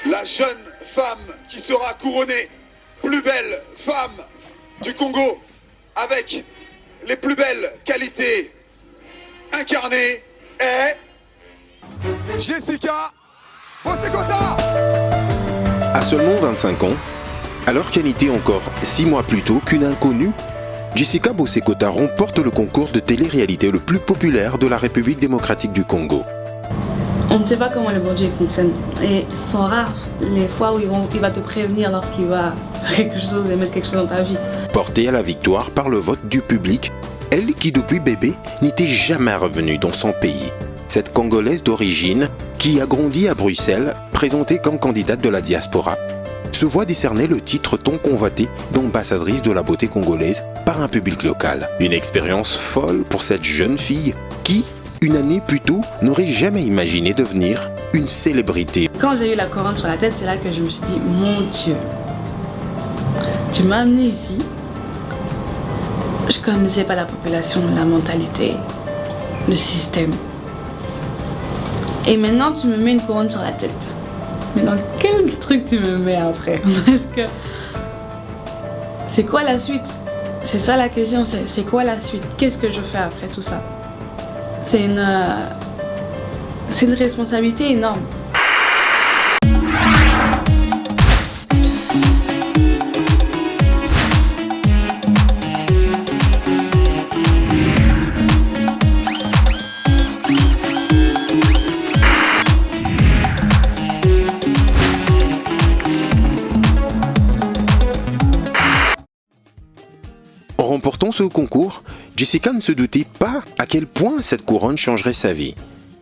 La jeune femme qui sera couronnée plus belle femme du Congo avec les plus belles qualités incarnées est Jessica Bossekota. À seulement 25 ans, alors qu'elle n'était encore 6 mois plus tôt qu'une inconnue, Jessica Bossekota remporte le concours de télé-réalité le plus populaire de la République démocratique du Congo. On ne sait pas comment le bon Dieu fonctionne. Et ce sont rares les fois où il va te prévenir lorsqu'il va faire quelque chose et mettre quelque chose dans ta vie. Portée à la victoire par le vote du public, elle qui depuis bébé n'était jamais revenue dans son pays. Cette Congolaise d'origine, qui a grandi à Bruxelles, présentée comme candidate de la diaspora, se voit décerner le titre tant convoité d'ambassadrice de la beauté congolaise par un public local. Une expérience folle pour cette jeune fille qui, une année plus tôt, n'aurait jamais imaginé devenir une célébrité. Quand j'ai eu la couronne sur la tête, c'est là que je me suis dit, mon Dieu, tu m'as amené ici. Je connaissais pas la population, la mentalité, le système. Et maintenant, tu me mets une couronne sur la tête. Mais dans quel truc tu me mets après? Parce que c'est quoi la suite? C'est ça la question, c'est quoi la suite? Qu'est-ce que je fais après tout ça? C'est une responsabilité énorme. En remportant ce concours, Jessica ne se doutait pas à quel point cette couronne changerait sa vie.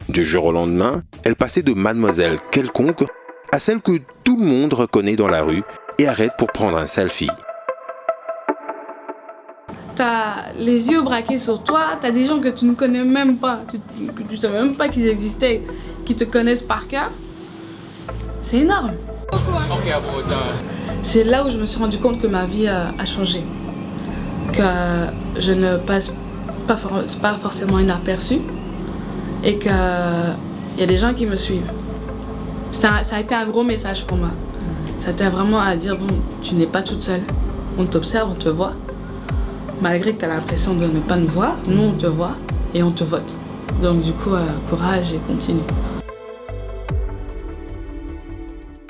Du jour au lendemain, elle passait de mademoiselle quelconque à celle que tout le monde reconnaît dans la rue et arrête pour prendre un selfie. T'as les yeux braqués sur toi, t'as des gens que tu ne connais même pas, tu savais même pas qu'ils existaient, qui te connaissent par cœur. C'est énorme. C'est là où je me suis rendu compte que ma vie a changé. Que je ne passe pas forcément inaperçue et qu'il y a des gens qui me suivent. Ça a été un gros message pour moi. Ça a été vraiment à dire, bon, tu n'es pas toute seule. On t'observe, on te voit. Malgré que tu as l'impression de ne pas nous voir, nous on te voit et on te vote. Donc du coup, courage et continue.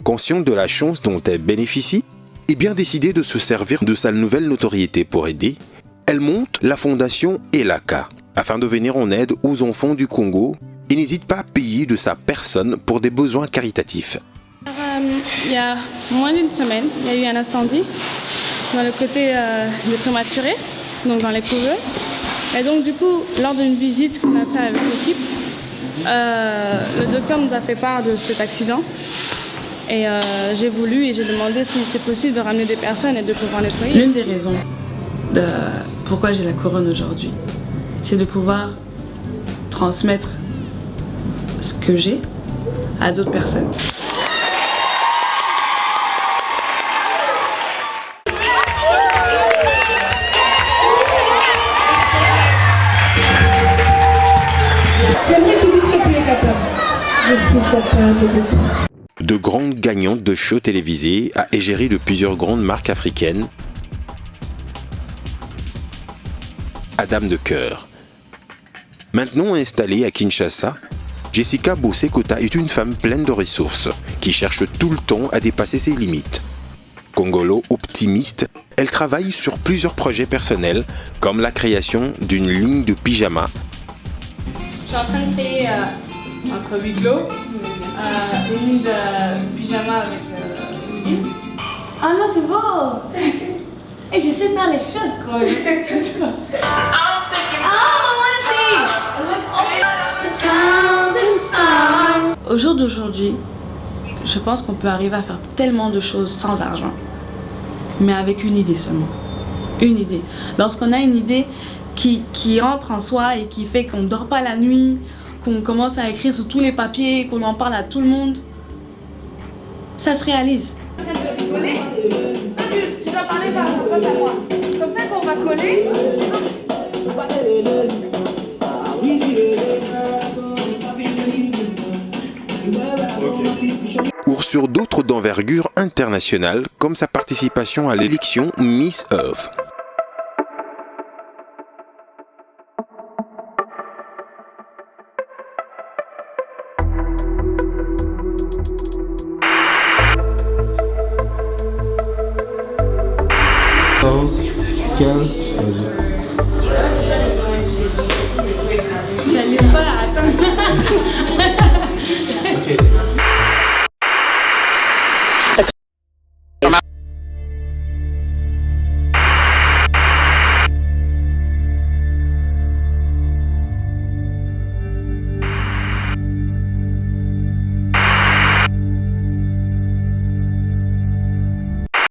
Consciente de la chance dont elle bénéficie, et bien décidée de se servir de sa nouvelle notoriété pour aider, elle monte la fondation Elaka, afin de venir en aide aux enfants du Congo et n'hésite pas à payer de sa personne pour des besoins caritatifs. Il y a moins d'une semaine, il y a eu un incendie dans le côté des prématurés, donc dans les couveuses. Et donc du coup, lors d'une visite qu'on a fait avec l'équipe, le docteur nous a fait part de cet accident. Et j'ai voulu et j'ai demandé s'il était possible de ramener des personnes et de pouvoir nettoyer. L'une des raisons pourquoi j'ai la couronne aujourd'hui, c'est de pouvoir transmettre ce que j'ai à d'autres personnes. J'aimerais que tu dises que tu es capable. Je suis capable de tout. De grandes gagnantes de shows télévisés à égérie de plusieurs grandes marques africaines, à dame de cœur. Maintenant installée à Kinshasa, Jessica Bossekota est une femme pleine de ressources qui cherche tout le temps à dépasser ses limites. Congolo optimiste, elle travaille sur plusieurs projets personnels comme la création d'une ligne de pyjamas. Je suis en train de créer entre huis clos une ligne de pyjama avec Woody. Ah non, c'est beau. Et j'essaie de faire les choses, quoi. Au jour d'aujourd'hui, je pense qu'on peut arriver à faire tellement de choses sans argent, mais avec une idée seulement. Une idée. Lorsqu'on a une idée qui entre en soi et qui fait qu'on ne dort pas la nuit, qu'on commence à écrire sur tous les papiers, qu'on en parle à tout le monde, ça se réalise. Tu dois parler par rapport à moi. Comme ça, quand on va coller... Ou sur d'autres d'envergure internationale, comme sa participation à l'élection Miss Earth. Vas-y.